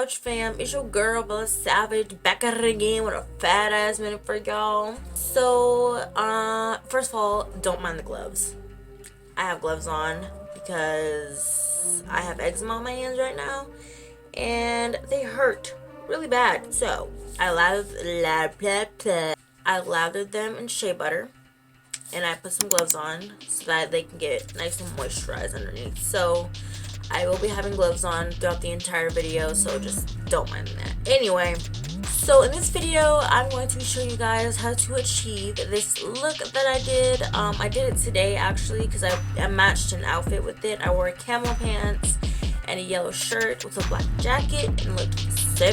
Savage fam? It's your girl Bella Savage back at it again with a fat ass minute for y'all. So, first of all, don't mind the gloves. I have gloves on because I have eczema on my hands right now, and they hurt really bad. So I lathered them in shea butter, and I put some gloves on so that they can get nice and moisturized underneath. So I will be having gloves on throughout the entire video, so just don't mind that. Anyway, so in this video, I'm going to show you guys how to achieve this look that I did. I did it today actually because I matched an outfit with it. I wore camel pants and a yellow shirt with a black jacket and looked so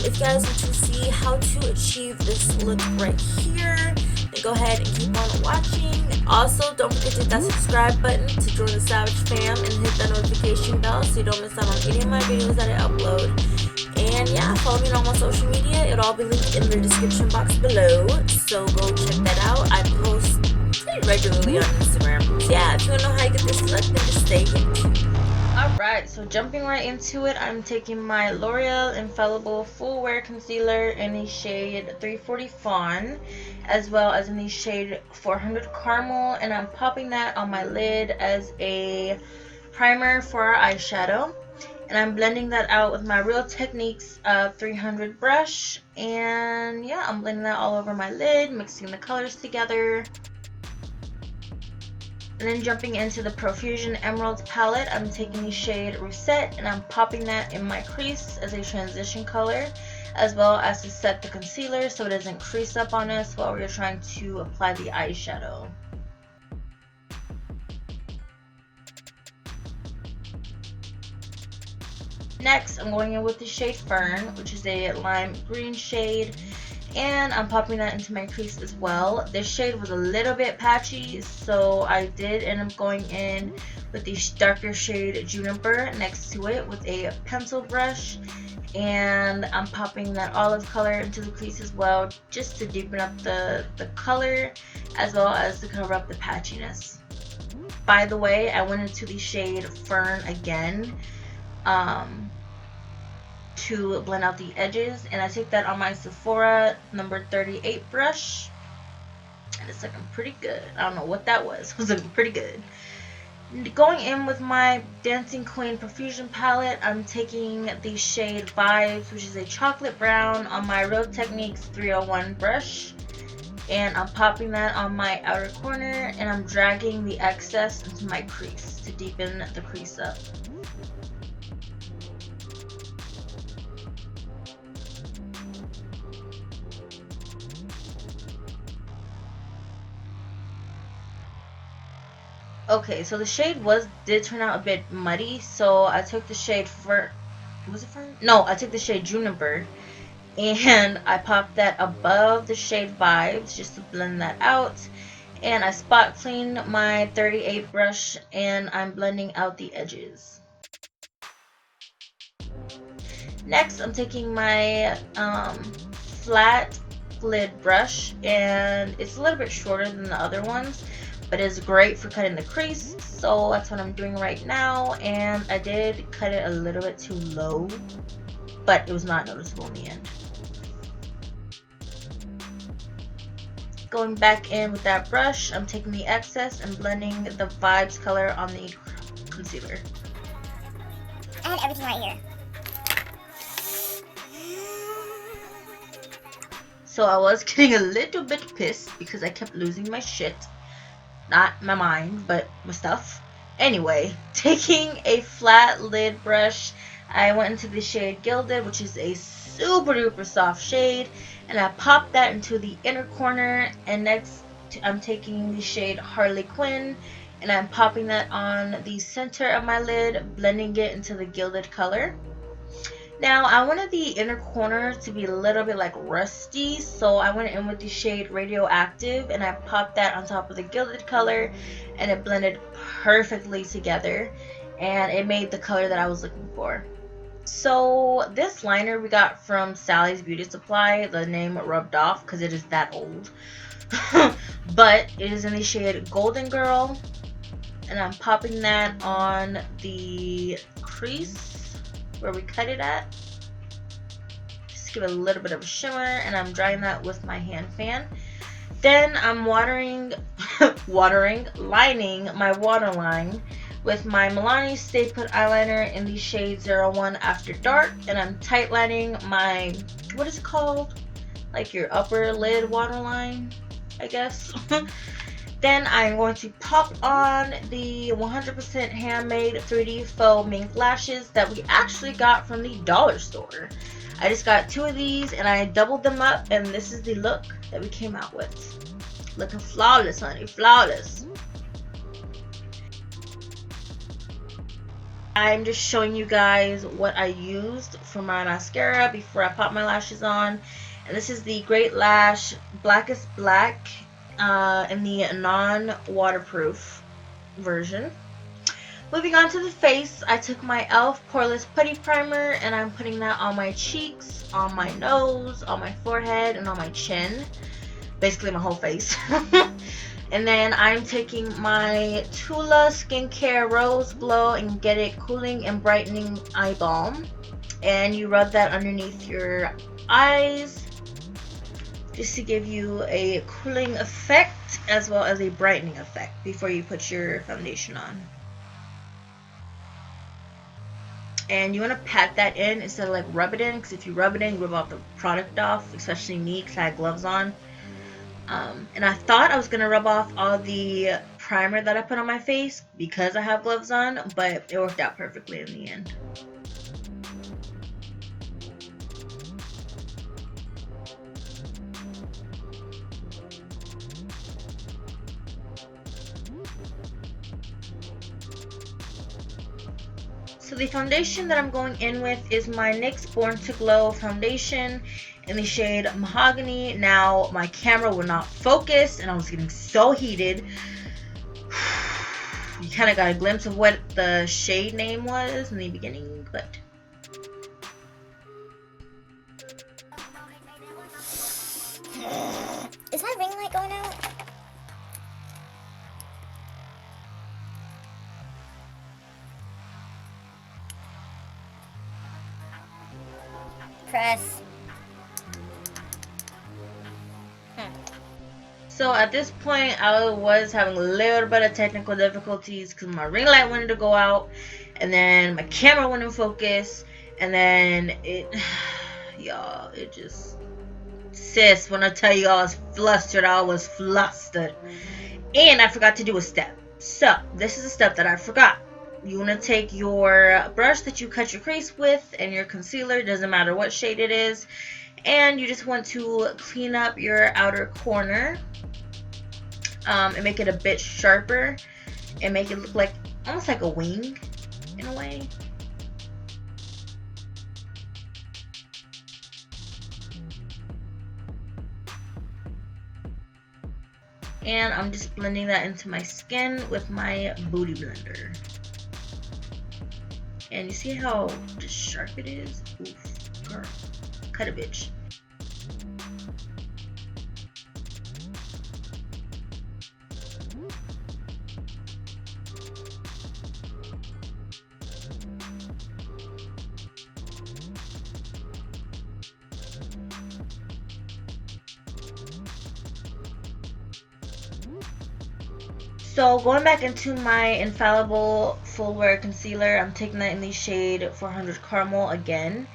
if you guys want to see how to achieve this look right here, then go ahead and keep on watching. Also, don't forget to hit that subscribe button to join the Savage fam and hit that notification bell so you don't miss out on any of my videos that I upload. And yeah, follow me on all my social media. It'll all be linked in the description box below, so go check that out. I post pretty regularly on Instagram. So yeah, if you want to know how you get this look, then just stay tuned. Alright, so jumping right into it, I'm taking my L'Oreal Infallible Full Wear Concealer in the shade 340 Fawn, as well as in the shade 400 Caramel, and I'm popping that on my lid as a primer for our eyeshadow. And I'm blending that out with my Real Techniques 300 brush, and yeah, I'm blending that all over my lid, mixing the colors together. And then jumping into the Profusion Emerald palette, I'm taking the shade Reset and I'm popping that in my crease as a transition color, as well as to set the concealer so it doesn't crease up on us while we're trying to apply the eyeshadow. Next, I'm going in with the shade Fern, which is a lime green shade, and I'm popping that into my crease as well. This shade was a little bit patchy, so I did end up going in with the darker shade Juniper next to it with a pencil brush, and I'm popping that olive color into the crease as well, just to deepen up the color as well as to cover up the patchiness. By the way, I went into the shade Fern again to blend out the edges, and I took that on my Sephora number 38 brush, and it's looking pretty good. I don't know what that was. It was looking pretty good. Going in with my Dancing Queen Profusion palette, I'm taking the shade Vibes, which is a chocolate brown, on my Real Techniques 301 brush, and I'm popping that on my outer corner, and I'm dragging the excess into my crease to deepen the crease up. Okay, so the shade did turn out a bit muddy, so I took the shade was it Fern? No, I took the shade Juniper, and I popped that above the shade Vibes just to blend that out, and I spot cleaned my 38 brush, and I'm blending out the edges. Next, I'm taking my flat lid brush, and it's a little bit shorter than the other ones, but it's great for cutting the crease, so that's what I'm doing right now. And I did cut it a little bit too low, but it was not noticeable in the end. Going back in with that brush, I'm taking the excess and blending the Vibes color on the concealer. I had everything right here. So I was getting a little bit pissed because I kept losing my shit. Not my mind, but my stuff. Anyway, taking a flat lid brush, I went into the shade Gilded, which is a super duper soft shade, and I popped that into the inner corner. And next, I'm taking the shade Harley Quinn, and I'm popping that on the center of my lid, blending it into the gilded color. Now, I wanted the inner corner to be a little bit like rusty, so I went in with the shade Radioactive, and I popped that on top of the gilded color, and it blended perfectly together, and it made the color that I was looking for. So this liner we got from Sally's Beauty Supply, the name rubbed off because it is that old, but it is in the shade Golden Girl, and I'm popping that on the crease where we cut it at. Just give it a little bit of a shimmer, and I'm drying that with my hand fan. Then I'm lining my waterline with my Milani Stay Put eyeliner in the shade 01 After Dark, and I'm tight lining my, what is it called? Like your upper lid waterline, I guess. Then I'm going to pop on the 100% handmade 3D faux mink lashes that we actually got from the dollar store. I just got 2 of these and I doubled them up, and this is the look that we came out with. Looking flawless, honey, flawless. I'm just showing you guys what I used for my mascara before I pop my lashes on. And this is the Great Lash Blackest Black in the non-waterproof version. Moving on to the face, I took my e.l.f. Poreless Putty Primer and I'm putting that on my cheeks, on my nose, on my forehead, and on my chin. Basically my whole face. And then I'm taking my Tula Skincare Rose Glow and Get It Cooling and Brightening Eye Balm. And you rub that underneath your eyes just to give you a cooling effect as well as a brightening effect before you put your foundation on. And you want to pat that in instead of like rub it in, because if you rub it in, you rub all the product off, especially me because I had gloves on. And I thought I was going to rub off all the primer that I put on my face because I have gloves on, but it worked out perfectly in the end. So the foundation that I'm going in with is my NYX Born to Glow foundation in the shade Mahogany. Now my camera would not focus and I was getting so heated. You kind of got a glimpse of what the shade name was in the beginning, but Is my ring light going out? Press. So at this point, I was having a little bit of technical difficulties because my ring light wanted to go out, and then my camera wouldn't focus, and then y'all, it just, sis, when I tell you I was flustered, I was flustered. And I forgot to do a step. So, this is a step that I forgot. You want to take your brush that you cut your crease with and your concealer, doesn't matter what shade it is, and you just want to clean up your outer corner and make it a bit sharper and make it look like almost like a wing in a way. And I'm just blending that into my skin with my booty blender. And you see how just sharp it is? Oof, girl, cut a bitch. So going back into my Infallible Full Wear Concealer, I'm taking that in the shade 400 Caramel again.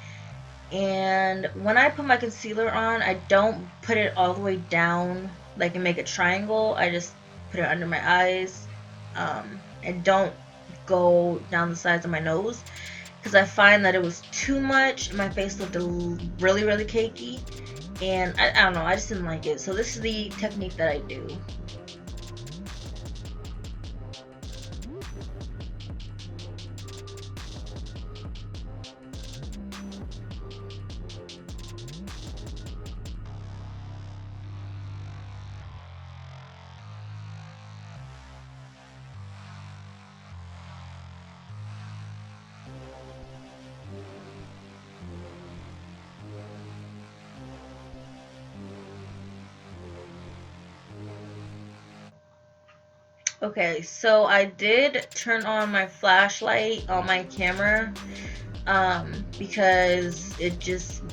And when I put my concealer on, I don't put it all the way down, like and make a triangle. I just put it under my eyes. And don't go down the sides of my nose, because I find that it was too much. My face looked really, really cakey. And I don't know, I just didn't like it. So this is the technique that I do. Okay, so I did turn on my flashlight on my camera, because it just,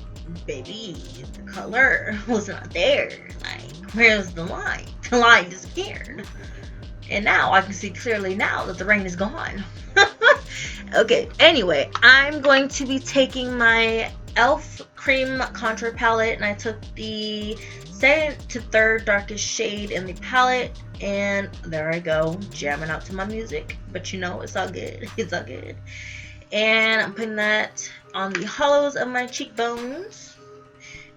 baby, the color was not there. Like, where's the line? The line disappeared. And now I can see clearly now that the rain is gone. Okay, anyway, I'm going to be taking my e.l.f. cream contour palette, and I took the second to third darkest shade in the palette, and there I go, jamming out to my music. But you know, it's all good. It's all good. And I'm putting that on the hollows of my cheekbones.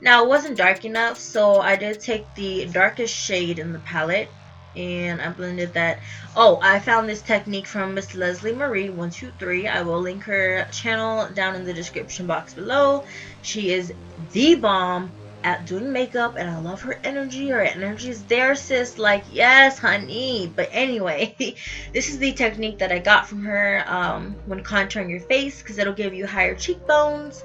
Now, it wasn't dark enough, so I did take the darkest shade in the palette, and I blended that. Oh, I found this technique from Miss Leslie Marie 123. I will link her channel down in the description box below. She is the bomb at doing makeup, and I love her energy. Her energy is there, sis. Like, yes, honey. But anyway, this is the technique that I got from her when contouring your face, because it'll give you higher cheekbones,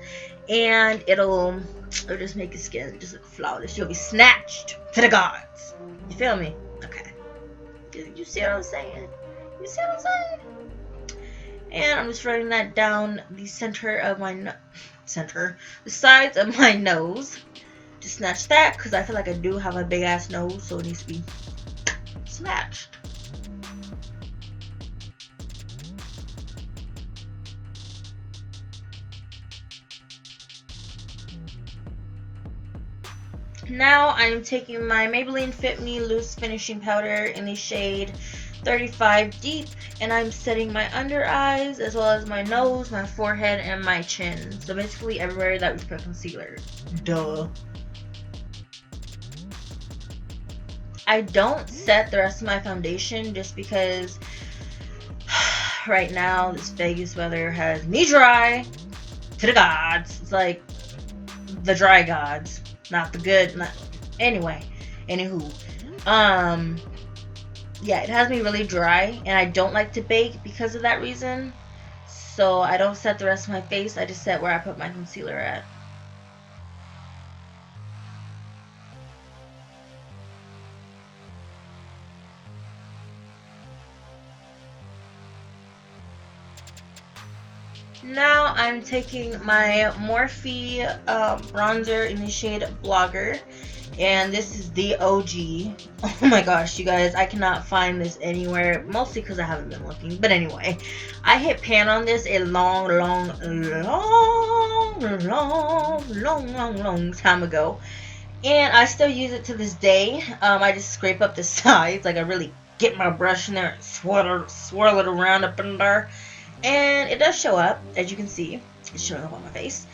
and it'll just make your skin just look flawless. You'll be snatched to the gods. You feel me? Okay. You see what I'm saying? You see what I'm saying? And I'm just running that down the center of my the sides of my nose. Just snatch that, because I feel like I do have a big ass nose, so it needs to be snatched. Now I'm taking my Maybelline Fit Me Loose Finishing Powder in the shade 35 Deep, and I'm setting my under eyes as well as my nose, my forehead, and my chin. So basically everywhere that we put concealer. Duh. I don't set the rest of my foundation just because right now this Vegas weather has me dry to the gods. It's like the dry gods. Not the good, anyway, anywho, yeah, it has me really dry, and I don't like to bake because of that reason, so I don't set the rest of my face. I just set where I put my concealer at. Now I'm taking my Morphe bronzer in the shade Blogger, and this is the OG. Oh my gosh, you guys, I cannot find this anywhere, mostly because I haven't been looking. But anyway, I hit pan on this a long time ago, and I still use it to this day. I just scrape up the sides, like I really get my brush in there and swirl it around up in there. And it does show up, as you can see. It's showing up on my face.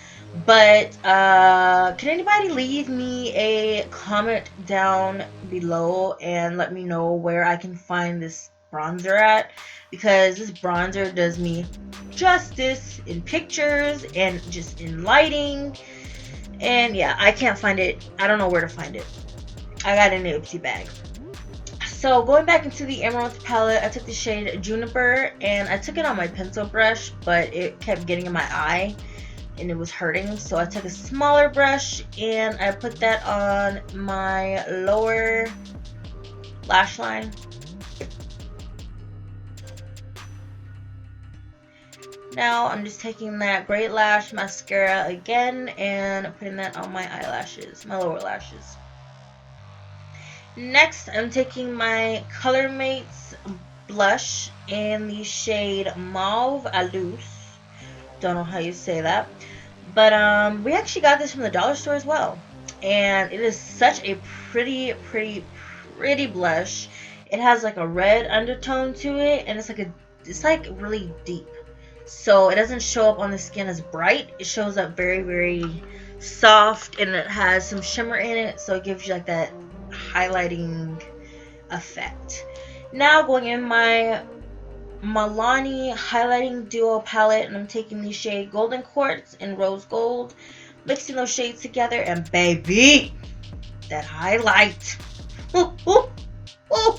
But, can anybody leave me a comment down below and let me know where I can find this bronzer at? Because this bronzer does me justice in pictures and just in lighting. And yeah, I can't find it. I don't know where to find it. I got it in an oopsie bag. So going back into the Emerald palette, I took the shade Juniper, and I took it on my pencil brush, but it kept getting in my eye and it was hurting. So I took a smaller brush and I put that on my lower lash line. Now I'm just taking that Great Lash mascara again and putting that on my eyelashes, my lower lashes. Next, I'm taking my Color Mates blush in the shade Mauve Alus. Don't know how you say that. But we actually got this from the dollar store as well. And it is such a pretty blush. It has like a red undertone to it, and it's like really deep. So it doesn't show up on the skin as bright. It shows up very soft, and it has some shimmer in it, so it gives you like that highlighting effect. Now going in my Milani highlighting duo palette, and I'm taking the shade Golden Quartz and Rose Gold, mixing those shades together, and baby, that highlight. Ooh, ooh, ooh.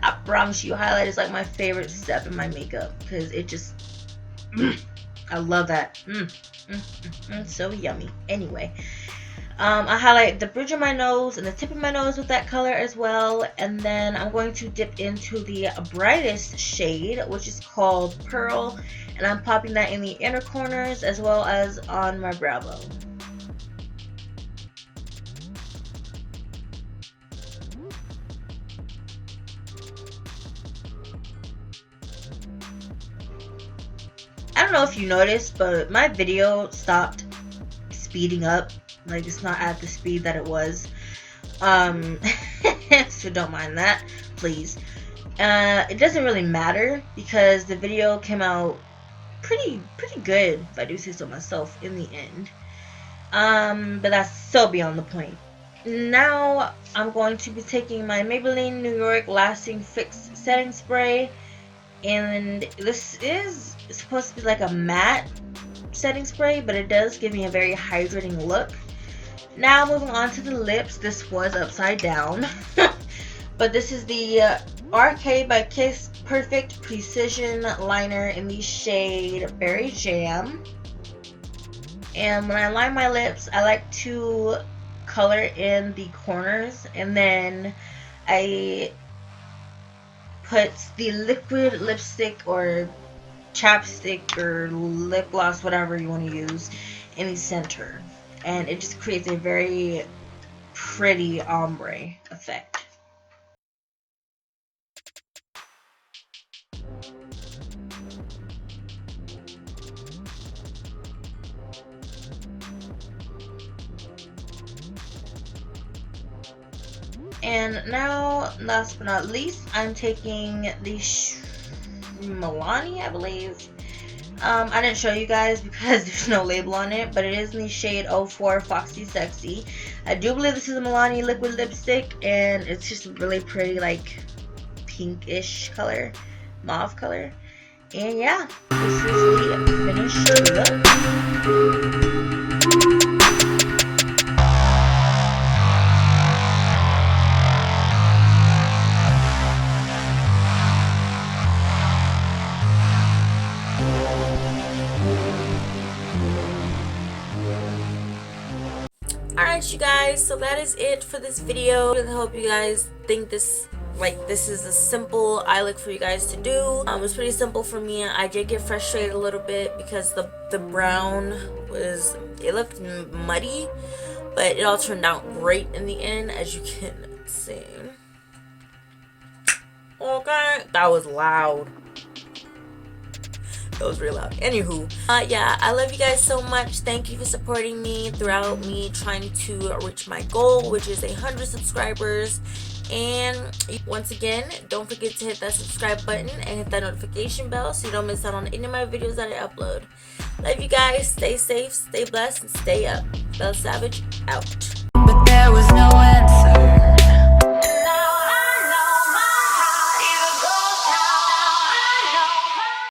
I promise you, highlight is like my favorite step in my makeup because it just I love that. So yummy. Anyway, I highlight the bridge of my nose and the tip of my nose with that color as well. And then I'm going to dip into the brightest shade, which is called Pearl. And I'm popping that in the inner corners as well as on my brow bone. I don't know if you noticed, but my video stopped speeding up. Like, it's not at the speed that it was. So don't mind that, please. It doesn't really matter because the video came out pretty good, if I do say so myself, in the end. But that's so beyond the point. Now I'm going to be taking my Maybelline New York Lasting Fix Setting Spray, and this is supposed to be like a matte setting spray, but it does give me a very hydrating look. Now moving on to the lips. This was upside down. But this is the RK by Kiss Perfect Precision Liner in the shade Berry Jam. And when I line my lips, I like to color in the corners, and then I put the liquid lipstick or chapstick or lip gloss, whatever you want to use, in the center. And it just creates a very pretty ombre effect. And now, last but not least, I'm taking the Milani, I believe. I didn't show you guys because there's no label on it, but it is in the shade 04 Foxy Sexy. I do believe this is a Milani liquid lipstick, and it's just a really pretty, like, pinkish color, mauve color. And yeah, this is the finished look. Alright, you guys, so that is it for this video. I hope you guys think this is a simple eye look for you guys to do. It was pretty simple for me. I did get frustrated a little bit because the brown it looked muddy, but it all turned out great in the end, as you can see. Okay, that was loud. That was really loud. Anywho, yeah, I love you guys so much. Thank you for supporting me throughout me trying to reach my goal, which is 100 subscribers. And once again, don't forget to hit that subscribe button and hit that notification bell so you don't miss out on any of my videos that I upload. Love you guys. Stay safe, stay blessed, and stay up. Bxllasavagx out. But there was